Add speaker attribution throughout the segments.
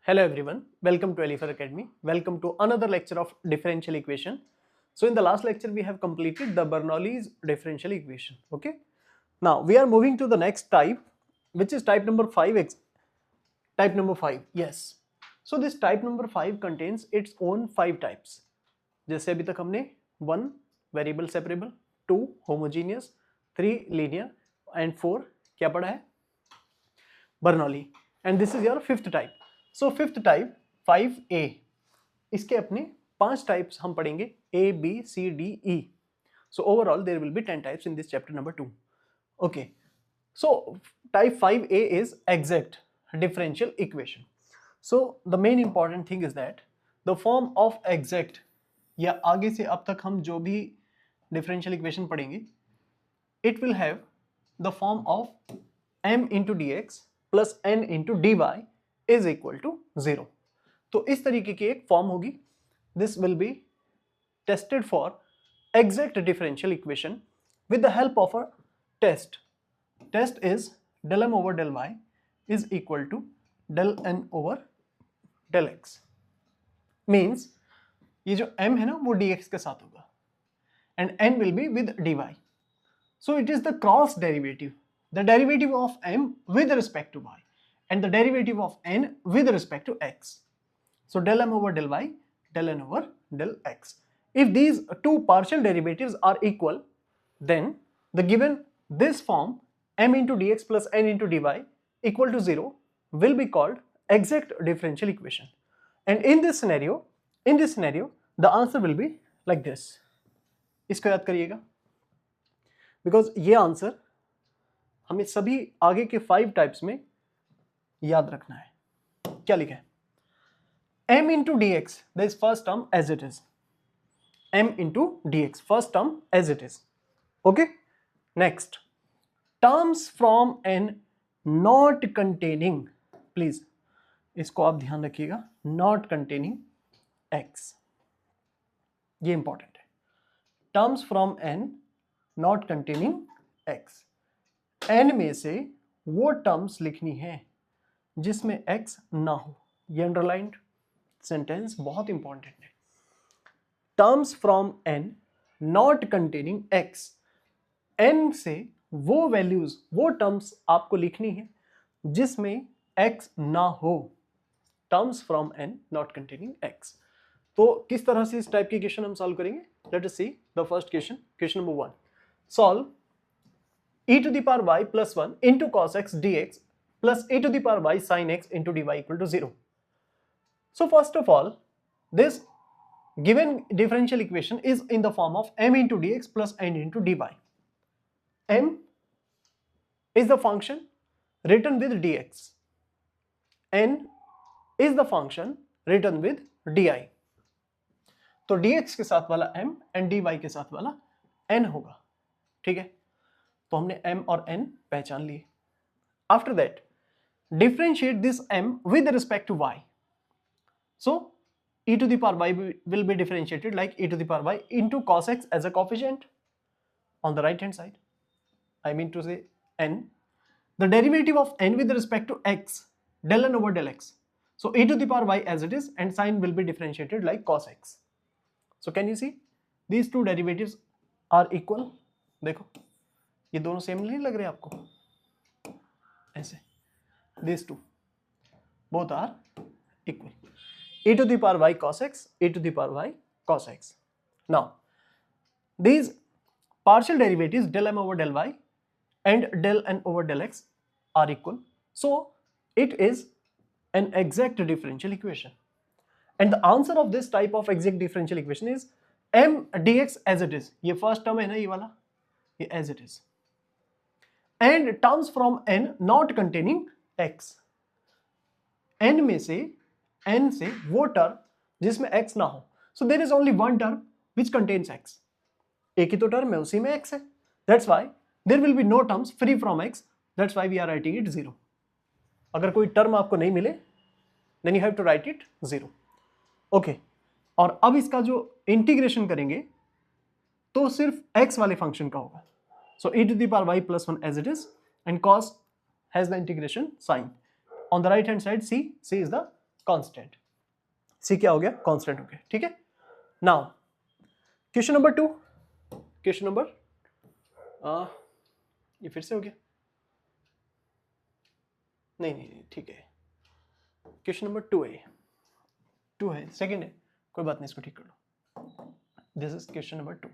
Speaker 1: Hello everyone, welcome to Elifer Academy. Welcome to another lecture of differential equation. So in the last lecture we have completed the Bernoulli's differential equation. Okay. Now we are moving to the next type, which is type number 5. Type number 5. Yes. So this type number 5 contains its own 5 types. जैसे अभी तक हमने 1 variable separable, 2 homogeneous, 3 linear and 4 क्या पढ़ा है? Bernoulli. And this is your fifth type. So fifth type 5A. इसके अपने 5 types हम पढ़ेंगे, A, B, C, D, E. So overall there will be 10 types in this chapter number 2. Okay. So type 5A is exact differential equation. So the main important thing is that the form of exact, या आगे से अब तक हम जो भी differential equation पढ़ेंगे, it will have the form of m into dx plus n into dy is equal to 0. तो इस तरीके की एक फॉर्म होगी. This will be tested for exact differential equation with the help of a test. Test is del m over del y is equal to del n over del x. Means ये जो m है ना वो dx के साथ होगा and n will be with dy. So it is the cross derivative, the derivative of m with respect to y and the derivative of n with respect to x. So del m over del y, del n over del x. If these two partial derivatives are equal, then the given this form m into dx plus n into dy equal to 0 will be called exact differential equation. And in this scenario, the answer will be like this. इसको याद करिएगा, because ये answer हमें सभी आगे के 5 types में याद रखना है. क्या लिखा है? m into dx, there is first term as it is. m into dx, first term as it is. Okay. Next, terms from n not containing, please इसको आप ध्यान रखिएगा, not containing x. ये इंपॉर्टेंट है. terms from n not containing x. n में से वो terms लिखनी है जिसमें x ना हो. ये अंडरलाइंड सेंटेंस बहुत इंपॉर्टेंट है. Terms from n not containing x. n से वो वैल्यूज, वो टर्म्स आपको लिखनी है जिसमें x ना हो. Terms from n not containing x. तो किस तरह से इस टाइप की क्वेश्चन हम सॉल्व करेंगे? Let us see the first question. Question number 1. Solve e to the power y plus 1 into cos x dx plus e to the power y sin x into dy equal to 0. So first of all, this given differential equation is in the form of m into dx plus n into dy. m is the function written with dx. n is the function written with dy. तो dx के साथ वाला m and dy के साथ वाला n होगा. ठीक है. तो हमने m और n पहचान लिए. After that, differentiate this m with respect to y. So e to the power y will be differentiated like e to the power y into cos x as a coefficient on the right hand side. I mean to say n. The derivative of n with respect to x, del n over del x. So e to the power y as it is and sign will be differentiated like cos x. So can you see these two derivatives are equal? देखो ये दोनों same नहीं लग रहे आपको? ऐसे these two both are equal. e to the power y cos x, e to the power y cos x. Now these partial derivatives del m over del y and del n over del x are equal. So it is an exact differential equation. And the answer of this type of exact differential equation is m dx as it is. ये first term है ना, ये वाला, ये as it is. And terms from n not containing x. n में से n से वो टर्म जिसमें x ना हो. So there is only one term which contains x. एक ही तो टर्म है, उसी में x है. That's why there will be no terms free from x. That's why we are writing it 0. अगर कोई टर्म आपको नहीं मिले, then you have to write it 0. Okay. और अब इसका जो इंटीग्रेशन करेंगे तो सिर्फ x वाले फंक्शन का होगा. So e to the power y plus 1 as it is and cos has the integration sign. On the right hand side, c is the constant, C क्या हो गया, कांस्टेंट हो गया, ठीक है। Now question number 2, question number ये फिर से हो गया, नहीं ठीक है, क्वेश्चन नंबर 2 है, सेकंड है, कोई बात नहीं, इसको ठीक कर लो, दिस इज क्वेश्चन नंबर 2,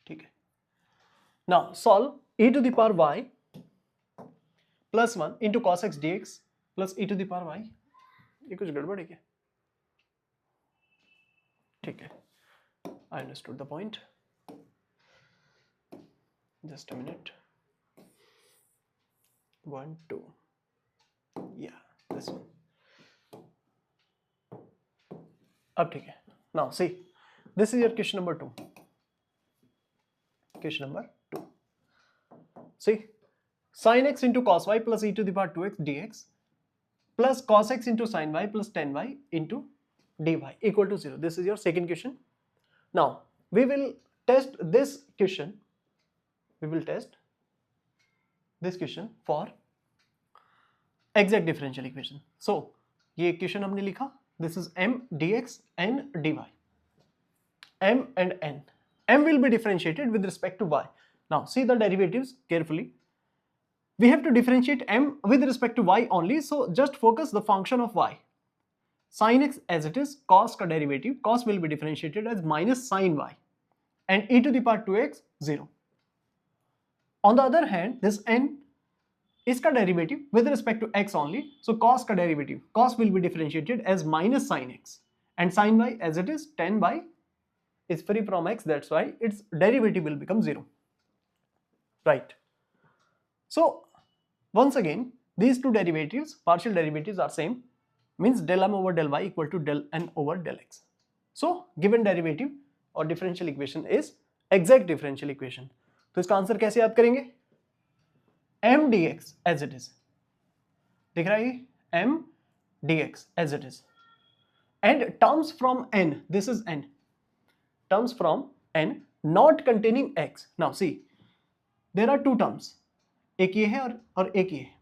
Speaker 1: ठीक है। Now solve e to the power y plus 1 into cos x d x plus e to the power y, ये कुछ गड़बड़ है क्या, ठीक है, I understood the point, just a minute, 1 2 या दिस वन, अब ठीक है। Now see this is your question number 2, question number 2, see sin x into cos y plus e to the power 2x dx plus cos x into sin y plus tan y into dy equal to 0. This is your second question. Now we will test this question. We will test this question for exact differential equation. So ये question हमने लिखा. This is m dx n dy. M and n. M will be differentiated with respect to y. Now see the derivatives carefully. We have to differentiate m with respect to y only, so just focus the function of y. Sin x as it is, cos का derivative, cos will be differentiated as minus sin y, and e to the power 2x 0. On the other hand, this n इसका derivative with respect to x only, so cos का derivative, cos will be differentiated as minus sin x, and sin y as it is, tan y is free from x, that's why its derivative will become 0. Right. So once again, these two derivatives, partial derivatives are same, means del m over del y equal to del n over del x. So given derivative or differential equation is exact differential equation. तो इसका answer कैसे याद करेंगे, m dx as it is, दिख रहा है m dx as it is, and terms from n, this is n, terms from n not containing x. Now see, there are two terms, एक ये है और एक ये है.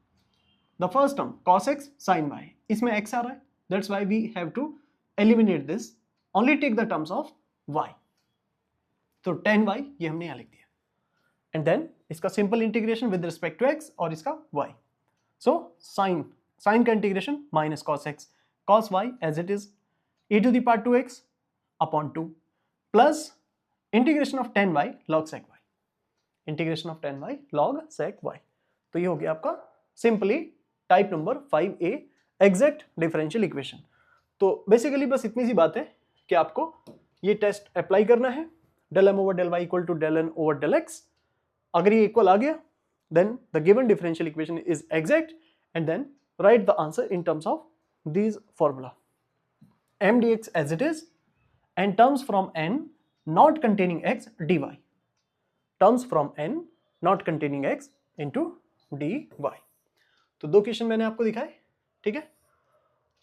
Speaker 1: The first term cos x sin y, इसमें x आ रहा है, that's why we have to eliminate this, only take the terms of y. तो tan y ये हमने यहां लिख दिया, एंड देन इसका simple integration with respect to x और इसका y. सो sin का integration minus cos y as it is e to the power 2x upon 2 plus integration of tan y log sec y, integration of tan y log sec y. तो ये हो गया आपका simply type number 5A exact differential equation. तो basically बस इतनी सी बात है कि आपको ये टेस्ट अप्लाई करना है, del m over del y equal to del n over del x. अगर ये इक्वल आ गया, then the given differential equation is exact, and then write the answer in terms of these formula. M dx as it is, and terms from n not containing x dy. Terms from n not containing x into dy. तो दो question मैंने आपको दिखाए, ठीक है.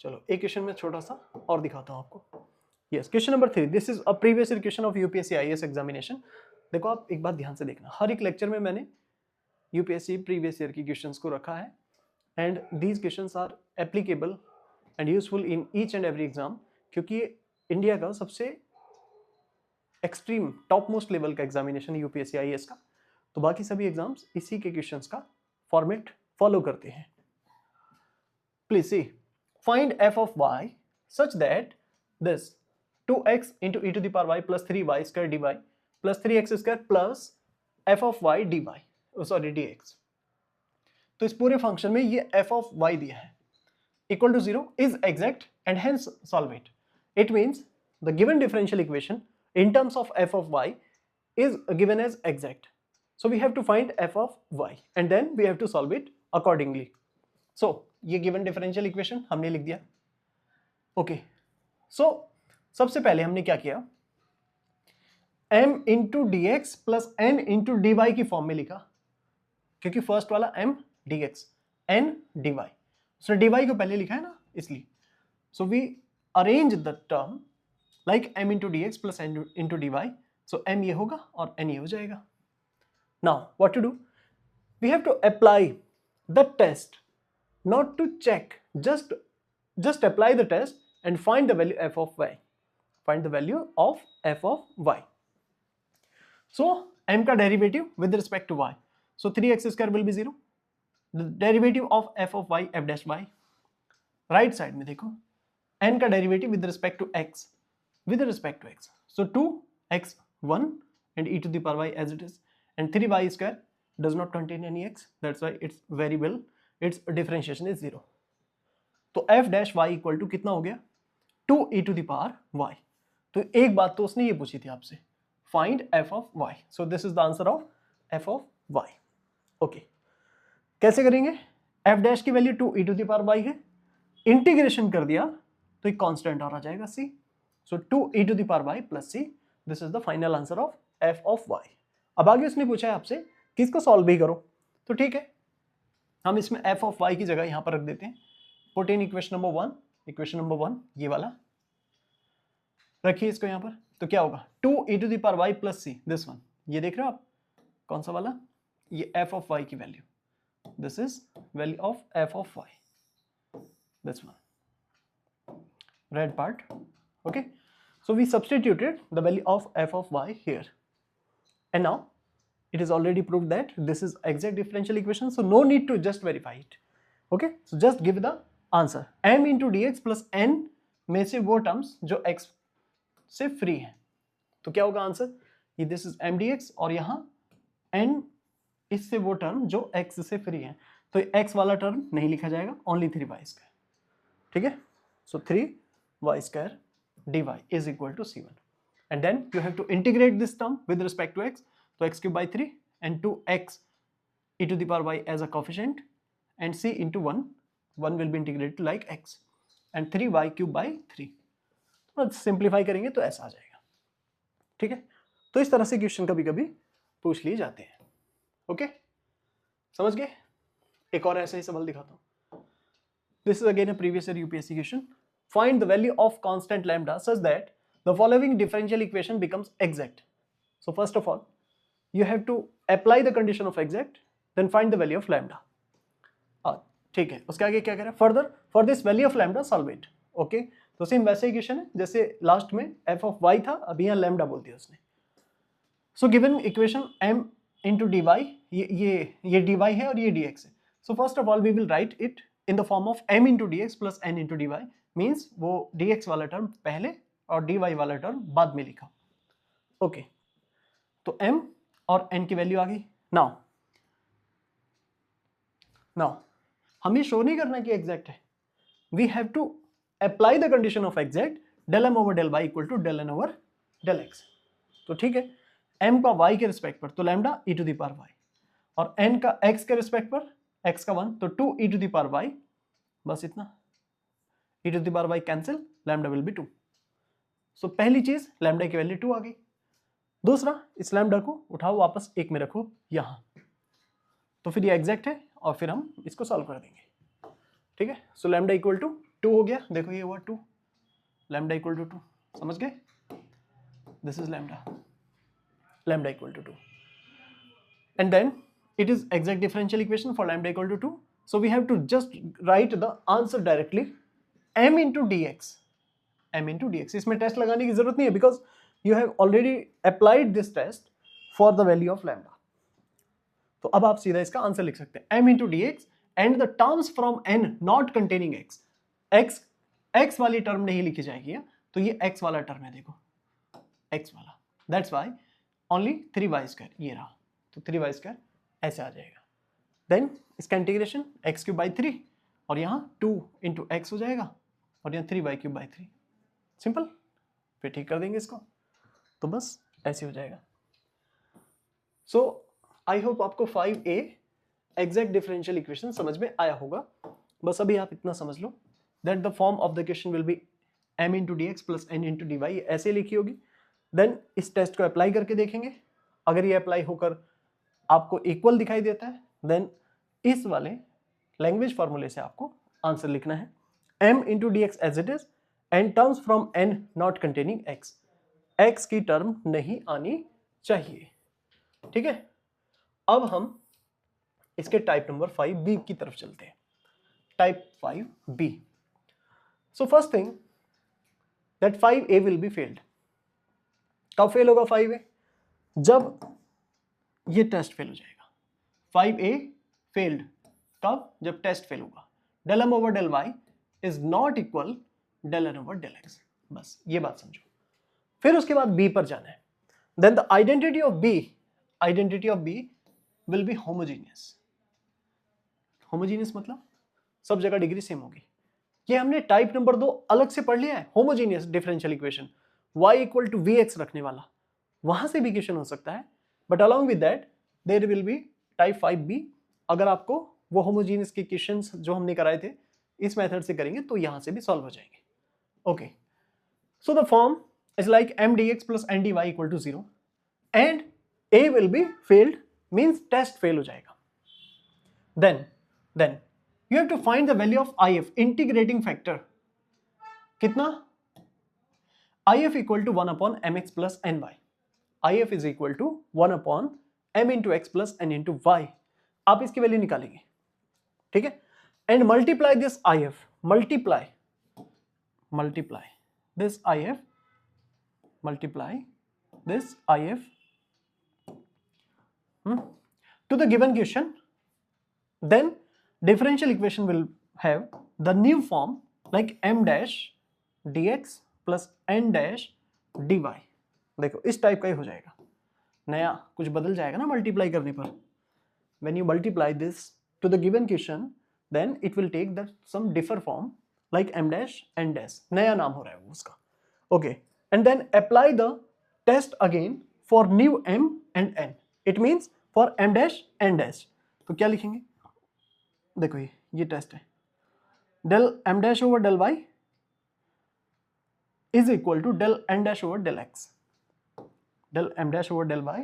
Speaker 1: चलो एक question में छोटा सा और दिखाता हूं आपको. Yes, question number 3, this is a previous year question of UPSC IAS examination. देखो आप एक बात ध्यान से देखना, हर एक लेक्चर में मैंने यूपीएससी प्रीवियस ईयर की क्वेश्चंस को रखा है, and these questions are applicable and useful in each and every exam, क्योंकि ये इंडिया का सबसे एक्सट्रीम टॉप मोस्ट लेवल का एग्जामिनेशन है यूपीएससी आईएएस का. तो बाकी सभी एग्जाम्स इसी के क्वेश्चंस का फॉर्मेट फॉलो करते हैं. Please see, find f of y such that this 2x into e to the power y plus 3y square dy plus 3x square plus f of y dy, sorry dx. तो इस पूरे function में ये f of y दिया है equal to 0 is exact and hence solve it. It means the given differential equation in terms of f of y is given as exact. So we have to find f of y and then we have to solve it accordingly. So ये given differential equation हमने लिख दिया. Okay. So सबसे पहले हमने क्या किया, m into dx plus n into dy की फॉर्म में लिखा, क्योंकि फर्स्ट वाला m dx n dy, so dy को पहले लिखा है ना, इसलिए. So we arrange the term like m into dx plus n into dy. So m ये होगा और n ये हो जाएगा. Now what to do? We have to apply the test not to check, just apply the test and find the value f of y. Find the value of f of y. So m का derivative with respect to y, so 3x square will be 0. The derivative of f of y, f dash y, right side में देखो n का derivative with respect to x, so 2x 1 and e to the power y as it is, and 3y square does not contain any x, that's why its variable, its differentiation is 0. तो f dash y equal to कितना हो गया 2 e to the power y. तो एक बात तो उसने ये पूछी थी आपसे, find f of y, so this is the answer of f of y. Okay, कैसे करेंगे, f dash की value 2 e to the power y है, इंटीग्रेशन कर दिया तो एक कांस्टेंट और आ जाएगा c, so 2 e to the power y plus c, this is the final answer of f of y. अब आगे उसने पूछा है आपसे कि इसको सॉल्व भी करो, तो ठीक है हम इसमें f of y की जगह यहां पर रख देते हैं, पुट इन इक्वेशन नंबर 1 ये वाला रखिए इसको यहां पर, तो क्या होगा 2 e to the power y plus c, this one, ये देख रहे हो आप कौन सा वाला, ये f of y की value, this is value of f of y, this one, red part. Okay, so we substituted the value of f of y here, and now it is already proved that this is exact differential equation, so no need to just verify it. Okay, so just give the answer, m into dx plus n में से वो terms जो x से free है, तो क्या होगा answer, ये दिस इज m dx और यहाँ n इससे वो टर्म जो x से फ्री है, तो x वाला टर्म नहीं लिखा जाएगा, ओनली 3y स्क्वायर, ठीक है, सो 3y square dy is equal to c1, and then you have to integrate this term with respect to x, so x cube by 3 and 2x e to the power y as a coefficient and c into 1 will be integrated like x and 3y cube by 3, तो simplify करेंगे तो ऐसा आ जाएगा, ठीक है, तो इस तरह से क्वेश्चन कभी कभी पूछ लिए जाते हैं. ओके, समझ गए, एक और ऐसा ही सवाल दिखाता हूं. This is again a previous year UPSC question. Find the value of constant lambda such that the following differential equation becomes exact. So first of all, you have to apply the condition of exact, then find the value of lambda. ठीक है, उसके आगे क्या करें, further for this value of lambda solve it. Okay, तो same वैसे equation है जैसे लास्ट में f of y था, अभी यहाँ lambda बोल दिया उसने. So given equation m into dy, ये dy है और ये dx है. So first of all we will write it in the form of m into dx plus n into dy, means वो dx वाला टर्म पहले और dy वाला टर्म बाद में लिखा. ओके, तो m और n की वैल्यू आ गई. नाउ हमें शो नहीं करना कि एग्जैक्ट है, we have to apply the condition of exact, del m over del y equal to del n over del x. तो ठीक है, m का y के रिस्पेक्ट पर तो lambda e to the power y, और n का x के रिस्पेक्ट पर x का 1 तो 2 e to the power y, बस इतना, e to the power y cancel, lambda will be 2. सो पहली चीज लैम्डा की वैल्यू 2 आ गई. दूसरा, इस लैम्डा को उठाओ वापस एक में रखो यहां, तो फिर ये एग्जैक्ट है और फिर हम इसको सॉल्व कर देंगे. ठीक है, सो लैम्डा इक्वल टू 2 हो गया, देखो ये हुआ 2, लैम्डा इक्वल टू 2, समझ गए, this is lambda equal to 2, and then it is exact differential equation for lambda equal to 2, so we have to just write the answer directly, m into dx. इसमें test लगाने की जरूरत नहीं है because you have already applied this test for the value of lambda. तो अब आप सीधा इसका आंसर लिख सकते हैं, m into dx and the terms from n not containing x वाली टर्म नहीं लिखी जाएगी, तो ये x वाला टर्म है, देखो x वाला, that's why only 3y square ये रहा, तो 3y square ऐसे आ जाएगा. देन इसका इंटीग्रेशन x क्यूब बाई 3 और यहाँ 2 इंटू एक्स हो जाएगा और यहाँ 3y क्यूब बाई 3, सिंपल, फिर ठीक कर देंगे इसको, तो बस ऐसे हो जाएगा. सो आई होप आपको 5A एग्जैक्ट डिफरेंशियल इक्वेशन समझ में आया होगा. बस अभी आप इतना समझ लो that the form of the question will be m into D x plus n into D Y, ऐसे लिखी होगी. देन इस टेस्ट को अप्लाई करके देखेंगे, अगर ये अप्लाई होकर आपको इक्वल दिखाई देता है, देन इस वाले लैंग्वेज फॉर्मूले से आपको आंसर लिखना है, m into D x as it is and terms from n not containing x की टर्म नहीं आनी चाहिए. ठीक है, अब हम इसके टाइप नंबर 5 बी की तरफ चलते हैं. type 5b. So first thing that 5a will be failed. कब फेल होगा 5a? जब ये टेस्ट फेल हो जाएगा. 5a failed कब? जब टेस्ट फेल होगा. del m over del y is not equal del n over del x. बस ये बात समझो. फिर उसके बाद b पर जाना है. Then the identity of b will be homogeneous. Homogeneous मतलब सब जगह डिग्री सेम होगी. ये हमने टाइप नंबर 2 अलग से पढ़ लिया है, homogeneous differential equation. y equal to vx रखने वाला, वहां से भी इक्वेशन हो सकता है, but along with that there will be type 5b. अगर आपको वो होमोजीनियस के इक्वेशंस जो हमने कराए थे इस मेथड से करेंगे तो यहां से भी सॉल्व हो जाएंगे. Okay, so the form is like m dx plus n dy equal to 0 and a will be failed, means test fail हो जाएगा. then you have to find the value of if, integrating factor. कितना? if equal to 1 upon mx plus ny. if is equal to 1 upon m into x plus n into y. आप इसकी value निकालेंगे, ठीक है, and multiply this if, multiply this if, multiply this if to the given question. Then differential equation will have the new form like m dash dx plus n dash dy. देखो इस type का ही हो जाएगा, नया कुछ बदल जाएगा ना मल्टीप्लाई करने पर. When you multiply this to the given question, then it will take that some differ form like m dash n dash, नया नाम हो रहा है वो उसका. Okay, and then apply the test again for new m and n. It means for m dash n dash. तो क्या लिखेंगे? देखो ये टेस्ट है. del m dash over del y is equal to del n dash over del x. del m dash over del y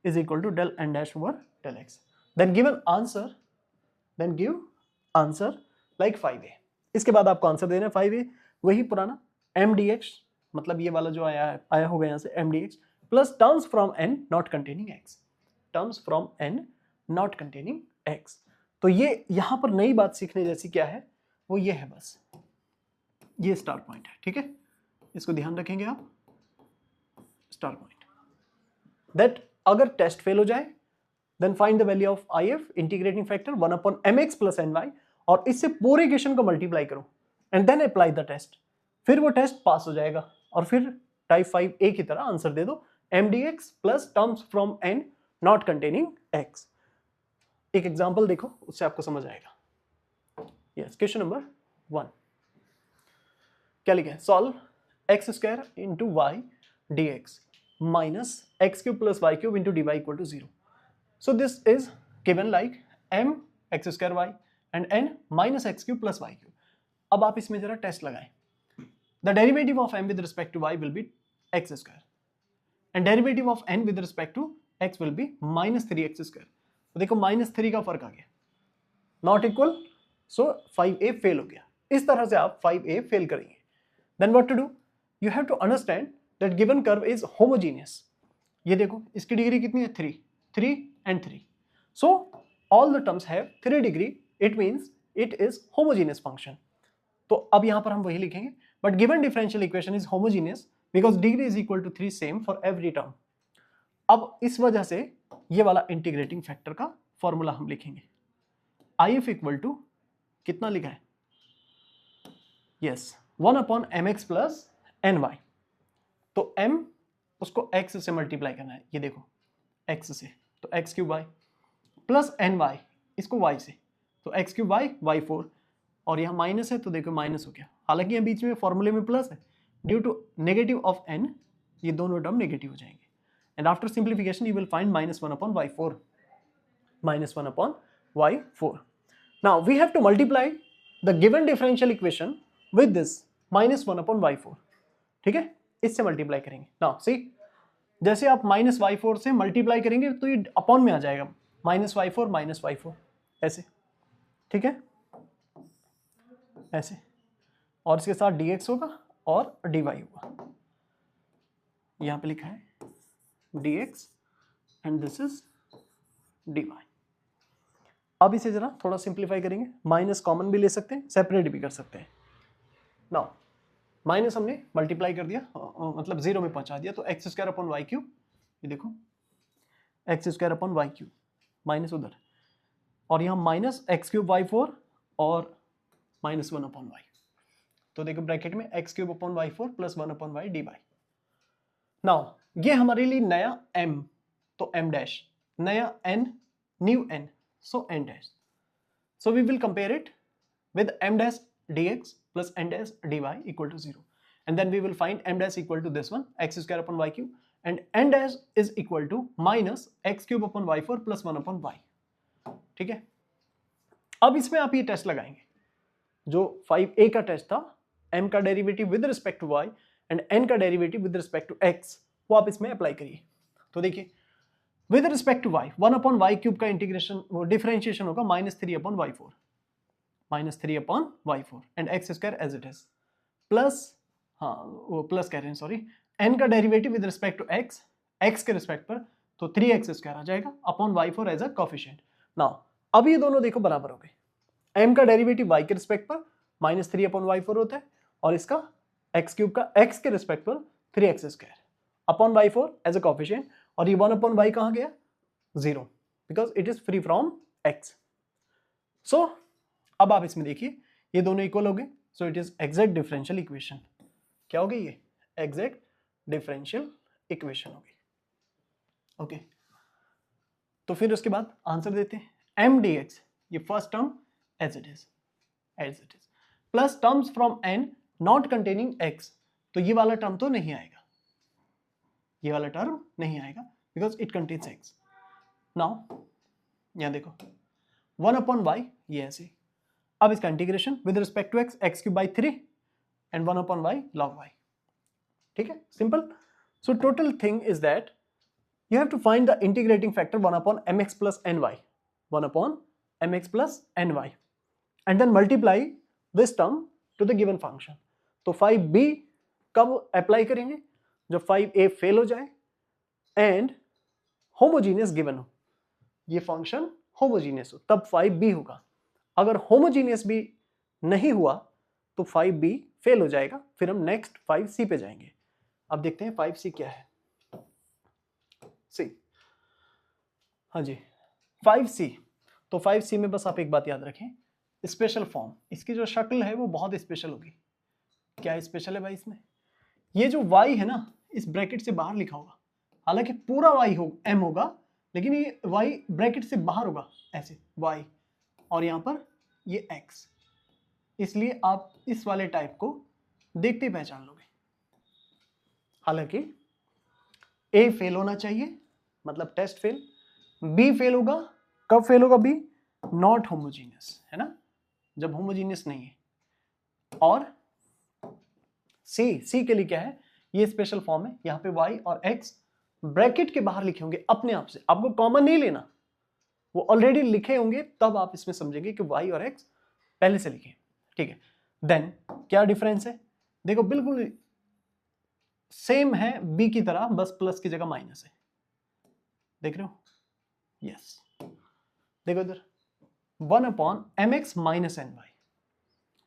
Speaker 1: is equal to del n dash over del x. Then give answer like 5a. इसके बाद आपको answer देना है 5a, वही पुराना m dx, मतलब ये वाला जो आया होगा यहाँ से m dx plus terms from n not containing x. terms from n not containing x. तो ये यहां पर नई बात सीखने जैसी क्या है, वो ये है, बस ये स्टार पॉइंट है, ठीक है, इसको ध्यान रखेंगे आप. स्टार पॉइंट दैट अगर टेस्ट फेल हो जाए then find the value of if, integrating factor 1 upon mx plus ny, और इससे पूरे इक्वेशन को मल्टीप्लाई करो and then apply the test. फिर वो टेस्ट पास हो जाएगा और फिर टाइप 5a की तरह आंसर दे दो m dx plus terms from n not containing x. एक एग्जांपल देखो, उससे आपको समझ आएगा. यस, क्वेश्चन नंबर 1 क्या लिखा है? Solve x square into y d x minus x cube plus y cube into D y equal to 0. So this is given like m x square y and n minus x cube plus y cube. अब आप इसमें जरा test लगाएं. The derivative of m with respect to y will be x square and derivative of n with respect to x will be minus 3x square. तो देखो -3 का फर्क आ गया, not equal, so 5a fail हो गया. इस तरह से आप 5a फेल करेंगे. Then what to do? You have to understand that given curve is homogeneous. ये देखो इसकी डिग्री कितनी है? 3 and 3. So all the terms have 3 degree, it means it is homogeneous function. तो अब यहां पर हम वही लिखेंगे, but given differential equation is homogeneous because degree is equal to 3 same for every term. अब इस वजह से ये वाला इंटीग्रेटिंग फैक्टर का फॉर्मूला हम लिखेंगे. if इक्वल टू कितना लिखा है? Yes, 1 upon mx plus ny. तो m उसको x से मल्टीप्लाई करना है, ये देखो x से, तो x cube y plus ny इसको y से, तो x क्यूब y y4, और यहाँ माइनस है तो देखो माइनस हो गया. हालांकि यहाँ बीच में फॉर्मूले में प्लस है, due to negative of n ये दोनों टर्म नेगेटिव हो जाएंगे. And after simplification, you will find -1 upon y4. -1 upon y4. Now we have to multiply the given differential equation with this -1 upon y4. ठीक है, इससे multiply करेंगे. Now see, जैसे आप -y4 से मल्टीप्लाई करेंगे तो ये अपॉन में आ जाएगा, -y4 ऐसे, ठीक है, ऐसे, और इसके साथ dx होगा और dy होगा. यहां पे लिखा है dx and this is dy. अब इसे जरा थोड़ा सिंप्लीफाई करेंगे, माइनस कॉमन भी ले सकते हैं, सेपरेट भी कर सकते हैं। नाउ माइनस हमने मल्टीप्लाई कर दिया, मतलब 0 में पहुंचा दिया, तो x square upon y cube, ये देखो x square upon y cube, minus उधर, और यहाँ माइनस एक्स क्यूब वाई 4 और माइनस 1 अपॉन वाई। तो देखो ब्रैकेट में x cube upon y 4 plus 1 upon y d y. Now ये हमारे लिए नया m, तो m डैश, नया n, new n, so n dash. So we will compare it with m dash dx plus n dash dy equal to 0, and then we will find m dash equal to this one, x square upon y cube, and n dash is equal to minus x cube upon y4 plus 1 upon y। ठीक है, अब इसमें आप ये test लगाएंगे, जो 5a का test था, m का derivative with respect to y and n का derivative with respect to x, वो आप इसमें अप्लाई करिए। तो देखिए with respect to y 1 upon y cube का इंटीग्रेशन, वो डिफरेंशिएशन होगा -3 upon y4, -3 upon y4 and x square as it is, plus, हाँ वो प्लस कह रहे हैं सॉरी, n का derivative with respect to x, x के रिस्पेक्ट पर, तो 3x स्क्वायर आ जाएगा upon y4 as a coefficient. Now अब ये दोनों देखो बराबर हो गए, m का डेरिवेटिव y के रिस्पेक्ट पर -3 अपॉन y4 होता है, और इसका x क्यूब का x के रिस्पेक्ट पर 3x square upon y4 as a coefficient, और ये 1 अपॉन y कहाँ गया, 0, because it is free from x। So अब आप इसमें देखिए ये दोनों इक्वल हो गए, so it is exact differential equation. क्या हो गई ये, एग्जैक्ट डिफरेंशियल इक्वेशन हो गई। ओके, तो फिर उसके बाद आंसर देते हैं, m dx, ये first term as it is, plus terms from n not containing x, तो ये वाला टर्म तो नहीं आएगा, ये वाला टर्म नहीं आएगा because it contains x। Now यहां देखो 1 अपॉन y, ये ऐसे, अब इसका integration with respect to x, x cube by 3 and 1 upon y log y। ठीक है, simple. So total thing is that you have to find the integrating factor 1 upon mx plus ny, 1 upon mx plus ny, and then multiply this term to the given function। तो 5b कब apply करेंगे, जब 5a fail हो जाए and homogeneous given हो, ये function homogeneous हो, तब 5b होगा। अगर होमोजीनियस भी नहीं हुआ तो 5b फेल हो जाएगा, फिर हम नेक्स्ट 5c पे जाएंगे। अब देखते हैं 5c क्या है। सी, हाँ जी 5c, तो 5c में बस आप एक बात याद रखें, स्पेशल फॉर्म, इसकी जो शक्ल है वो बहुत स्पेशल होगी। क्या स्पेशल है भाई इसमें, ये जो y है ना इस ब्रैकेट से बाहर लिखा होगा, हालांकि पूरा y हो m होगा, लेकिन ये y ब्रैकेट से बाहर होगा ऐसे y, और यहाँ पर ये x, इसलिए आप इस वाले टाइप को देखते ही पहचान लोगे। हालांकि a फेल होना चाहिए, मतलब टेस्ट फेल, b फेल होगा, कब फेल होगा b, नॉट होमोजीनियस, है ना, जब होमोजीनियस नहीं है, और c के लिए क्या है, ये स्पेशल फॉर्म है, यहाँ पे y और x ब्रैकेट के बाहर लिखे होंगे अपने आप से, आपको कॉमन नहीं लेना, वो ऑलरेडी लिखे होंगे, तब आप इसमें समझेंगे कि y और x पहले से लिखे। ठीक है, देन क्या डिफरेंस है, देखो बिल्कुल सेम है b की तरह, बस प्लस की जगह माइनस है, देख रहे हो, यस देखो इधर 1 upon mx minus ny,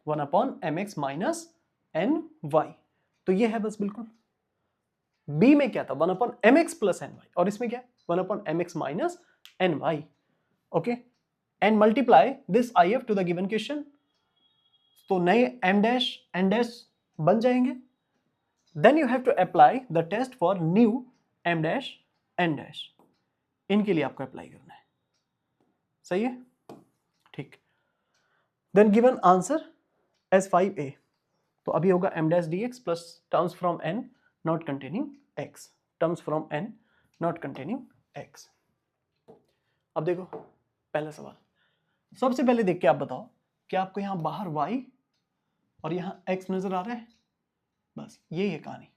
Speaker 1: 1 upon mx minus ny, तो ये है बस बिल्कुल। b में क्या था, 1 अपॉन mx प्लस ny, और इसमें क्या है 1 upon mx minus ny। Okay, and multiply this if to the given question, तो नए m डैश n डैश बन जाएंगे। Then you have to apply the test for new m dash n dash, इनके लिए आपको अप्लाई करना है, सही है, ठीक। Then given answer as 5a, तो अभी होगा m dash dx plus terms from n not containing x, terms from n not containing x। अब देखो पहला सवाल, सबसे पहले देख के आप बताओ कि आपको यहां बाहर y और यहां x नजर आ रहा है, बस यही है कहानी।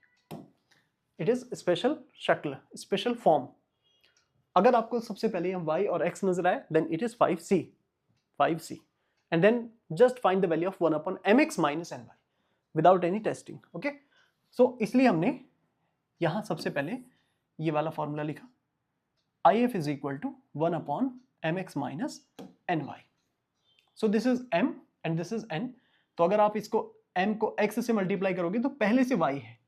Speaker 1: इट इज स्पेशल शक्ल, स्पेशल फॉर्म। अगर आपको सबसे पहले यहाँ y और x नजर आए, then it is 5c, and then just find the value of 1 upon mx minus ny without any testing. Okay, so इसलिए हमने यहाँ सबसे पहले ये वाला फॉर्मूला लिखा, if is equal to 1 upon mx minus n y. So this is m and this is n. तो अगर आप इसको m को x से मल्टीप्लाई करोगे तो पहले से y है.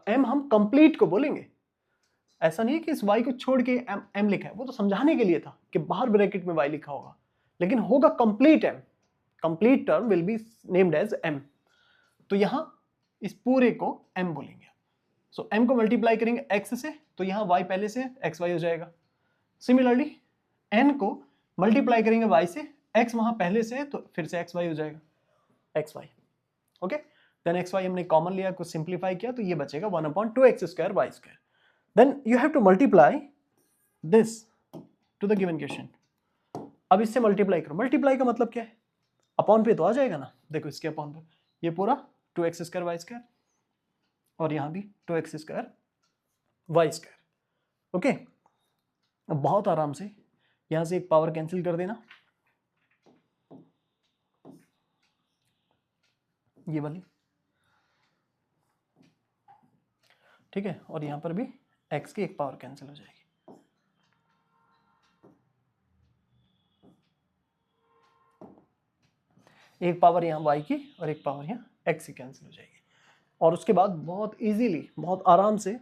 Speaker 1: m हम कंप्लीट को बोलेंगे. ऐसा नहीं है कि इस y को छोड़ के m लिखा है, वो तो समझाने के लिए था कि बाहर ब्रैकेट में y लिखा होगा, लेकिन होगा complete m. Complete term will be named as m. तो यहां इस पूरे को m बोलेंगे. सो m को मल्टीप्लाई करेंगे x से तो यहां y पहले से xy हो जाएगा. सिमिलरली n को मल्टीप्लाई करेंगे y से, x वहां पहले से है तो फिर से xy हो जाएगा, xy. ओके, देन xy हमने कॉमन लिया, कुछ सिंप्लीफाई किया तो ये बचेगा 1/2x² y². Then you have to multiply this to the given question. अब इससे मल्टीप्लाई करो. मल्टीप्लाई का मतलब क्या है? अपॉन पे तो आ जाएगा ना. देखो इसके अपॉन पे ये पूरा 2x² y² और यहां भी 2x² y². ओके, अब बहुत आराम से यहां से एक पावर कैंसिल कर देना, ये वाली, ठीक है. और यहां पर भी x की एक पावर कैंसिल हो जाएगी. एक पावर यहां y की और एक पावर यहां x की कैंसिल हो जाएगी. और उसके बाद बहुत इजीली, बहुत आराम से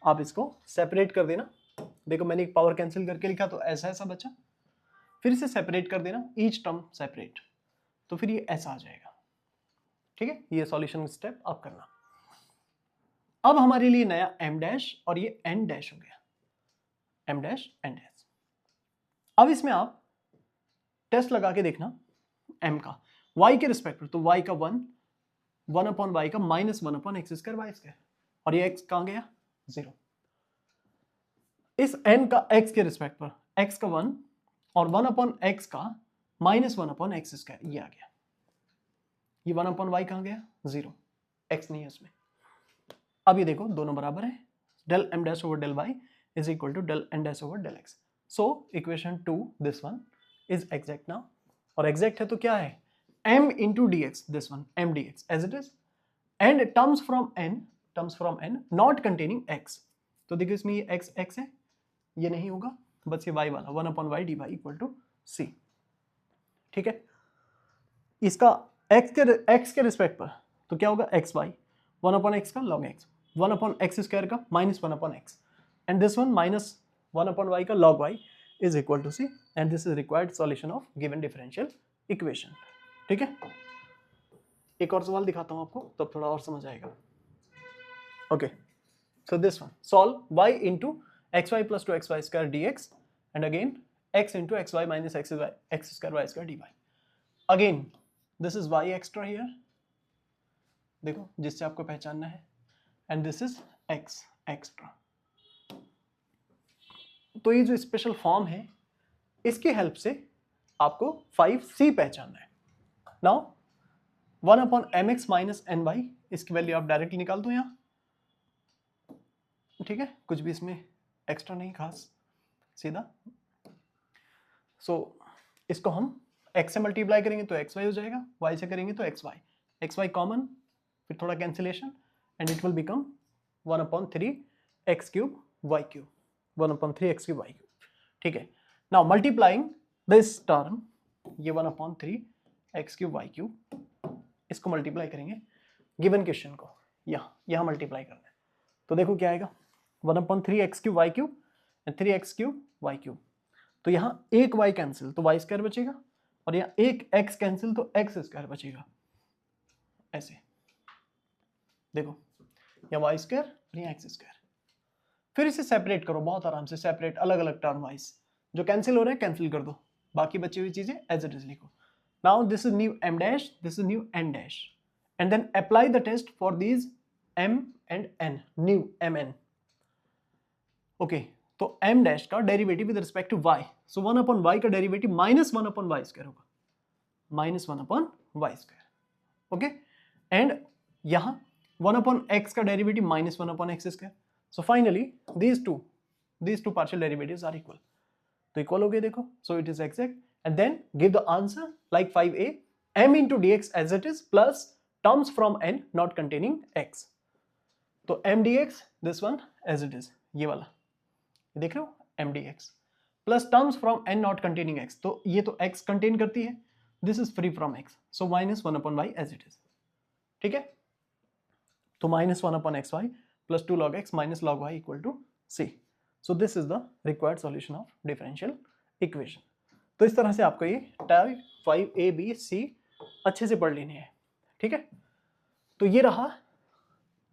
Speaker 1: आप इसको सेपरेट कर देना. देखो मैंने एक पावर कैंसिल करके लिखा तो ऐसा ऐसा बचा, फिर इसे सेपरेट कर देना, ईच टर्म सेपरेट, तो फिर ये ऐसा आ जाएगा. ठीक है, ये सॉल्यूशन स्टेप आप करना. अब हमारे लिए नया m डैश और ये n डैश हो गया, m डैश n डैश. अब इसमें आप टेस्ट लगा के देखना m का y के रिस्पेक्ट पर. तो y का 1/y का -1/x² y², और ये x कहां गया? 0. इस n का x के रिस्पेक्ट पर x का 1 और 1/x का -1/x², ये आ गया. ये 1/y कहां गया? 0. x नहीं है उसमें. अब ये देखो दोनों बराबर है. del m dash over del y is equal to del n dash over del x. So equation 2, this one is exact now. और exact है तो क्या है? m into dx, this one m dx as it is, and terms from n not containing x. तो देखो इसमें ये x है, ये नहीं होगा, बस ये y वाला 1/y dy equal to c. ठीक है, इसका x के रिस्पेक्ट पर तो क्या होगा? xy 1/x का log x, 1/x² का -1/x, and this one -1/y का log y is equal to c, and this is required solution of given differential equation. ठीक है, एक और सवाल दिखाता हूं आपको, तब थोड़ा और समझ आएगा. Okay, so this one, solve y into xy plus 2xy² dx and again x into xy minus x² y² dy. Again this is y extra here, देखो जिससे आपको पहचानना है, and this is x extra. तो ये जो special form है इसकी हेल्प से आपको 5c पहचानना है. नाउ 1/mx minus ny, इसकी वैल्यू आप डायरेक्टली निकाल दो यहाँ. ठीक है, कुछ भी इसमें एक्स्ट्रा नहीं खास, सीधा. सो इसको हम x से मल्टीप्लाई करेंगे तो xy हो जाएगा, y से करेंगे तो xy कॉमन, फिर थोड़ा cancellation, and it will become 1/3x³ y³, 1/3x³ y³. ठीक है, नाउ मल्टीप्लाइंग दिस टर्म, ये 1/3x³ y³, इसको मल्टीप्लाई करेंगे गिवन क्वेश्चन को, यहाँ मल्टीप्लाई करना है. तो देखो क्या आएगा, 1/3x³ y³ and 3x³ y³. तो यहाँ एक y कैंसिल तो y² बचेगा, और यहाँ एक x कैंसिल तो x² बचेगा. ऐसे देखो, यहाँ y² और यहाँ x². फिर इसे सेपरेट करो बहुत आराम से, सेपरेट अलग अलग टर्म वाइज, जो कैंसिल हो रहे हैं कैंसिल कर दो, बाकी बची हुई चीजें एज इट इज लिखो. Now this is new m dash, this is new n dash, and then apply the test for these m and n, new mn. Okay, तो m डैश का derivative with respect to y, so 1/y का derivative -1/y² होगा, -1/y². Okay, and यहाँ 1/x का derivative -1/x². So finally these two partial derivatives are equal. तो equal हो गए देखो, so it is exact. And then give the answer like 5a, m into dx as it is plus terms from n not containing x. तो m dx, this one as it is, ये वाला, देख रहे हो m dx, plus terms from n not containing x, तो ये तो x contain करती है, this is free from x, so minus 1/y as it is, ठीक है। तो minus 1/xy plus 2 log x minus log y equal to c, so this is the required solution of differential equation. तो इस तरह से आपको ये type 5A B C अच्छे से पढ़ लेने हैं, ठीक है। तो ये रहा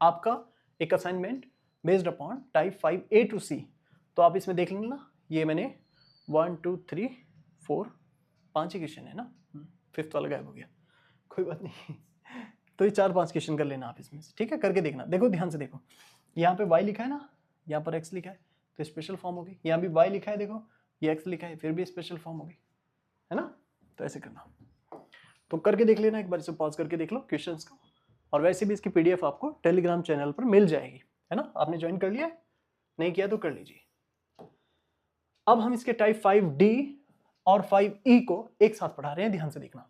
Speaker 1: आपका एक assignment based upon type 5A to C। तो आप इसमें देख लेंगे ना, ये मैंने 1 2 3 4 5 ही क्वेश्चन है ना, फिफ्थ वाला गायब हो गया, कोई बात नहीं। तो ये 4-5 क्वेश्चन कर लेना आप इसमें से, ठीक है, करके देखना। देखो ध्यान से देखो, यहाँ पे y लिखा है ना, यहाँ पर x लिखा है, तो स्पेशल फॉर्म होगी। यहाँ भी y लिखा है, देखो ये x लिखा है, फिर भी स्पेशल फॉर्म होगी, है ना। तो ऐसे करना, तो करके देख लेना, एक बार इसे पॉज करके देख लो क्वेश्चंस को। और वैसे भी इसकी PDF आपको टेलीग्राम चैनल पर मिल जाएगी, है ना। आपने ज्वाइन कर लिया है, नहीं किया तो कर लीजिए। अब हम इसके टाइप 5D और 5E को एक साथ पढ़ा रहे हैं, ध्यान से देखना।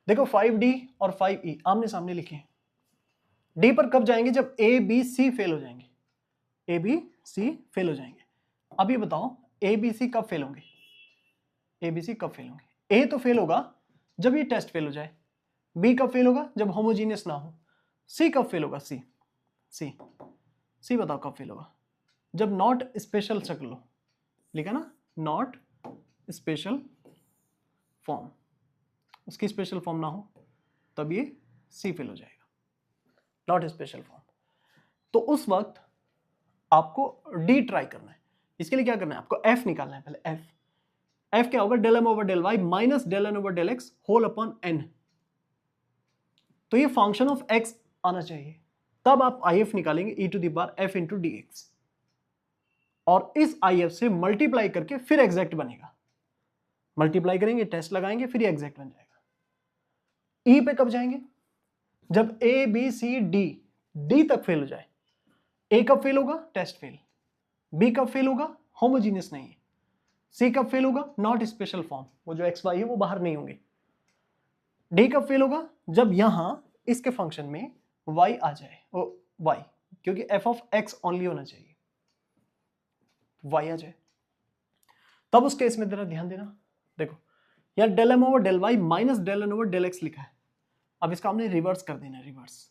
Speaker 1: देखो 5D और 5E आमने सामने लिखे हैं। D पर कब जाएंगे, जब A B C फेल हो जाएंगे, A B C फेल हो जाएंगे। अब ये बताओ A B C कब फेल होंगे, A B C कब फेल होंगे। A तो फेल होगा जब ये टेस्ट फेल हो जाए, B कब फेल होगा, जब होमोजीनियस ना हो, C कब फेल होगा, C बताओ कब फेल होगा, जब नॉट स्पेशल शक्ल हो, लिखा ना, नॉट स्पेशल फॉर्म, उसकी स्पेशल फॉर्म ना हो तब ये C फेल हो जाएगा, नॉट स्पेशल फॉर्म। तो उस वक्त आपको D ट्राई करना है। इसके लिए क्या करना है, आपको F निकालना है पहले। F क्या होगा, del m over del y minus del n over del x whole upon n। तो ये फंक्शन ऑफ x आना चाहिए, तब आप IF निकालेंगे e to the power f into dx, और इस IF से मल्टीप्लाई करके फिर एग्जैक्ट बनेगा। मल्टीप्लाई करेंगे, टेस्ट लगाएंगे, फिर एग्जैक्ट बन जाएगा। E पे कब जाएंगे, जब A B C D तक फेल हो जाए। A कब फेल होगा, टेस्ट फेल। B कब फेल होगा, होमोजीनियस नहीं है। C कब फेल होगा, नॉट स्पेशल फॉर्म, वो जो XY है वो बाहर नहीं होंगे। D कब फेल होगा, जब यहां इसके फंक्शन में y आ जाए, वो y, क्योंकि f ऑफ x ओनली होना चाहिए, y आ जाए, तब उस केस में जरा ध्यान देना। देखो यार del m over del y minus del n over del x लिखा है, अब इसका हमने रिवर्स कर देना है, रिवर्स।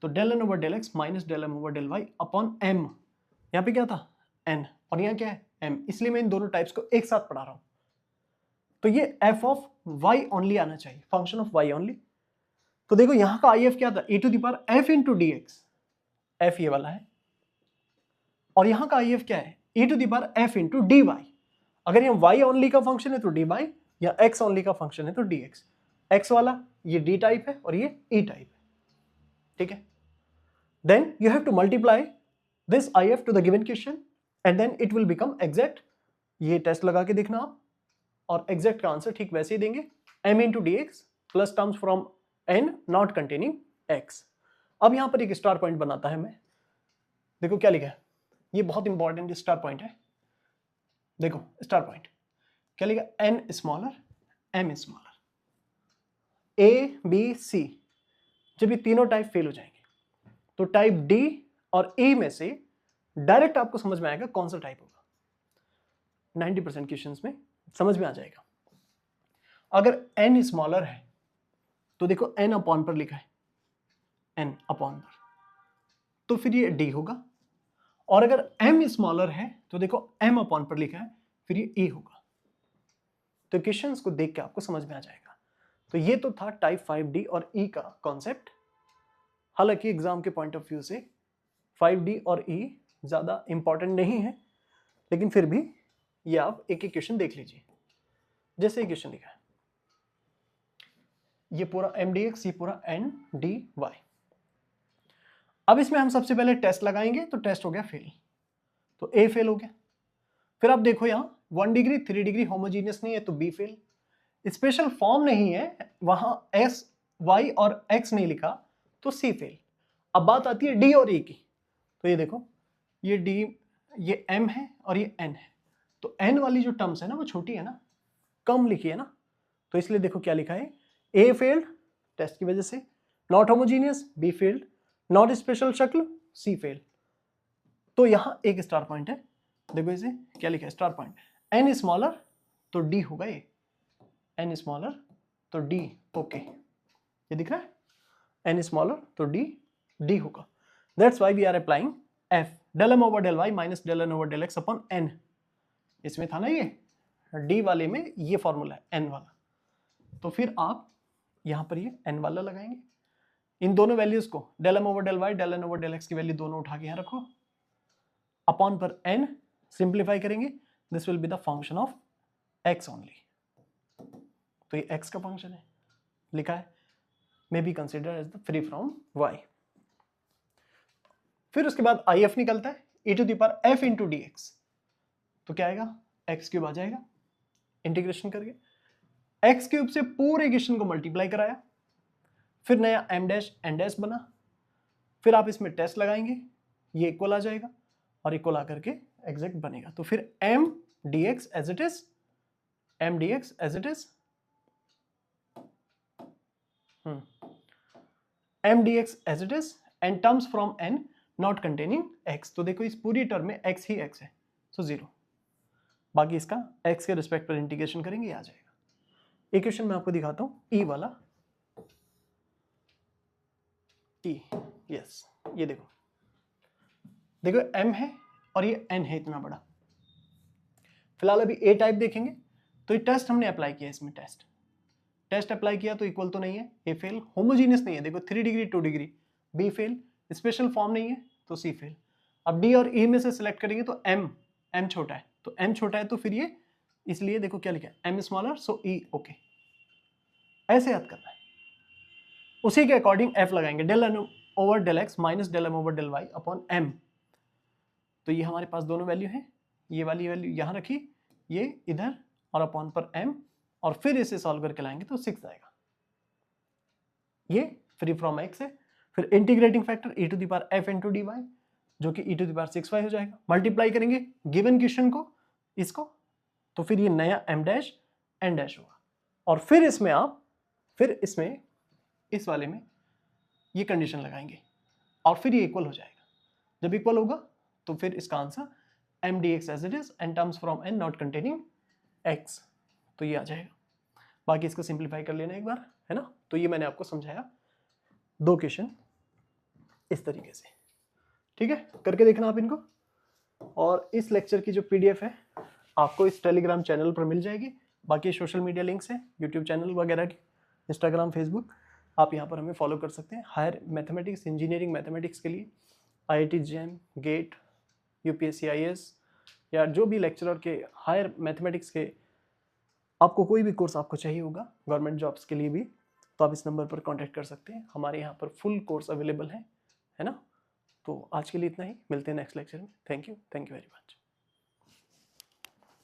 Speaker 1: तो del n over del x minus del m over del y upon m, यहाँ पे क्या था n और यहाँ क्या है m, इसलिए मैं इन दोनों टाइप्स को एक साथ पढ़ा रहा हूं। तो ये f ऑफ y ओनली आना चाहिए, फंक्शन ऑफ y ओनली। तो देखो यहाँ का IF क्या था, e to the power f into dx, f ये वाला है, और यहाँ का IF क्या है, e to the power f into dy। अगर ये y ओनली का फंक्शन है तो dy, या x ओनली का फंक्शन है तो dx। x वाला ये d टाइप है और ये e टाइप है, ठीक है। Then you have to multiply this IF to the given question and then it will become exact. ये टेस्ट लगा के देखना आप, और एग्जैक्ट का आंसर ठीक वैसे ही देंगे, m into dx plus terms from n not containing x। अब यहां पर एक स्टार पॉइंट बनाता है मैं, देखो क्या लिखा है, ये बहुत इंपॉर्टेंट स्टार पॉइंट है। देखो स्टार पॉइंट क्या लिखा, n smaller m smaller, A B C, जब ये तीनों टाइप फेल हो जाएंगे तो टाइप D और A में से डायरेक्ट आपको समझ में आएगा कौन सा टाइप होगा। 90% क्वेश्चंस में समझ में आ जाएगा। अगर n स्मॉलर है तो देखो n अपॉन पर लिखा है, n अपॉन पर, तो फिर ये d होगा। और अगर m स्मॉलर है तो देखो m अपॉन पर लिखा है, फिर ये e होगा। तो क्वेश्चंस को देख के आपको समझ में आ जाएगा। तो ये तो था टाइप 5D और E का कॉन्सेप्ट। हालांकि एग्जाम के पॉइंट ऑफ व्यू से 5D और E ज्यादा इंपॉर्टेंट नहीं है, लेकिन फिर भी ये आप एक एक क्वेश्चन देख लीजिए। जैसे ये क्वेश्चन लिखा है, ये पूरा mdx, ये पूरा ndy। अब इसमें हम सबसे पहले टेस्ट लगाएंगे, तो टेस्ट हो गया फेल, तो A फेल हो गया। फिर आप देखो यहाँ 1 डिग्री 3 डिग्री होमोजीनियस नहीं है तो B फेल, स्पेशल फॉर्म नहीं है, वहां S Y और X नहीं लिखा तो C फेल। अब बात आती है D और E की, तो ये देखो ये D, ये M है और ये N है, तो N वाली जो टर्म्स है ना वो छोटी है ना, कम लिखी है ना, तो इसलिए देखो क्या लिखा है, A फेल्ड टेस्ट की वजह से, not homogeneous B failed, not special शक्ल C फेल्ड। तो यहां एक स्टार पॉइंट है, देखो इसे क्या लिखा है, स्टार पॉइंट। n स्मॉलर तो d होगा ये, n स्मॉलर तो d, ओके ये दिख रहा है, n स्मॉलर तो d होगा। That's why we are applying f del m over del y minus del n over del x upon n। इसमें था ना ये d वाले में ये फॉर्मूला है n वाला, तो फिर आप यहां पर ये n वाला लगाएंगे, इन दोनों वैल्यूज को del m over del y del n over del x की वैल्यू दोनों उठा के यहां रखो, अपॉन पर n सिंप्लीफाई करेंगे, this will be the function of x only. तो ये x का फंक्शन है, लिखा है may be consider as the free from y। फिर उसके बाद if निकलता है e to the power f into dx, तो क्या आएगा x क्यूब आ जाएगा, इंटीग्रेशन करके x क्यूब से पूरे इक्वेशन को मल्टीप्लाई कराया, फिर नया m डैश n डैश बना, फिर आप इसमें टेस्ट लगाएंगे, ये इक्वल आ जाएगा और इक्वल आकर के एग्जैक्ट बनेगा। तो फिर m dx as it is, m dx as it is, m dx as it is and terms from n not containing x। तो देखो इस पूरी टर्म में x ही x है, सो 0, बाकी इसका x के रिस्पेक्ट पर इंटीग्रेशन करेंगे, ये आ जाएगा। इक्वेशन में आपको दिखाता हूं e वाला, e यस, ये देखो देखो m है और ये n है इतना बड़ा। फिलहाल अभी a टाइप देखेंगे, तो ये टेस्ट हमने अप्लाई किया, इसमें टेस्ट अप्लाई किया तो इक्वल तो नहीं है, a फेल, होमोजीनियस नहीं है, देखो 3 degree 2 degree, b fail, special form नहीं है तो c फेल। अब d और e में से सिलेक्ट करेंगे तो m छोटा है, तो m छोटा है तो फिर ये, इसलिए देखो क्या लिखा है m स्मॉलर सो e ओके, ऐसे याद करना है। उसी के अकॉर्डिंग f लगाएंगे, del n over del x minus del m over del y upon m। तो ये हमारे पास दोनों वैल्यू हैं, ये वाली वैल्यू यहाँ रखी, ये इधर और अपॉन पर m, और फिर इसे सॉल्व करके लाएंगे तो 6 आएगा, ये फ्री फ्रॉम x है। फिर integrating factor e to the power f into dy, जो कि e to the power 6y हो जाएगा, मल्टीप्लाई करेंगे गिवन क्वेश्चन को इसको, तो फिर ये नया m डैश n डैश होगा, और फिर इसमें आप इस वाले में ये कंडीशन लगाएंगे और फिर ये इक्वल हो जाएगा। जब इक्वल होगा तो फिर इसका answer m dx as it is and terms from n not containing x, तो ये आ जाएगा। बाकी इसको सिंप्लीफाई कर लेना एक बार, है ना। तो ये मैंने आपको समझाया 2 क्वेश्चन इस तरीके से, ठीक है, करके देखना आप इनको। और इस लेक्चर की जो PDF है आपको इस टेलीग्राम चैनल पर मिल जाएगी, बाकी सोशल मीडिया लिंक्स हैं यूट्यूब चैनल वगैरह की, इंस्टाग्राम फेसबुक, आप यहाँ पर हमें फॉलो कर सकते हैं। हायर मैथमेटिक्स, इंजीनियरिंग मैथमेटिक्स के लिए IIT JEM, GATE, UPSC IAS या जो भी लेक्चरर के हायर मैथमेटिक्स के आपको कोई भी कोर्स आपको चाहिए होगा गवर्नमेंट जॉब्स के लिए भी, तो आप इस नंबर पर कांटेक्ट कर सकते हैं। हमारे यहाँ पर फुल कोर्स अवेलेबल है ना। तो आज के लिए इतना ही, मिलते हैं नेक्स्ट लेक्चर में। Thank you very much.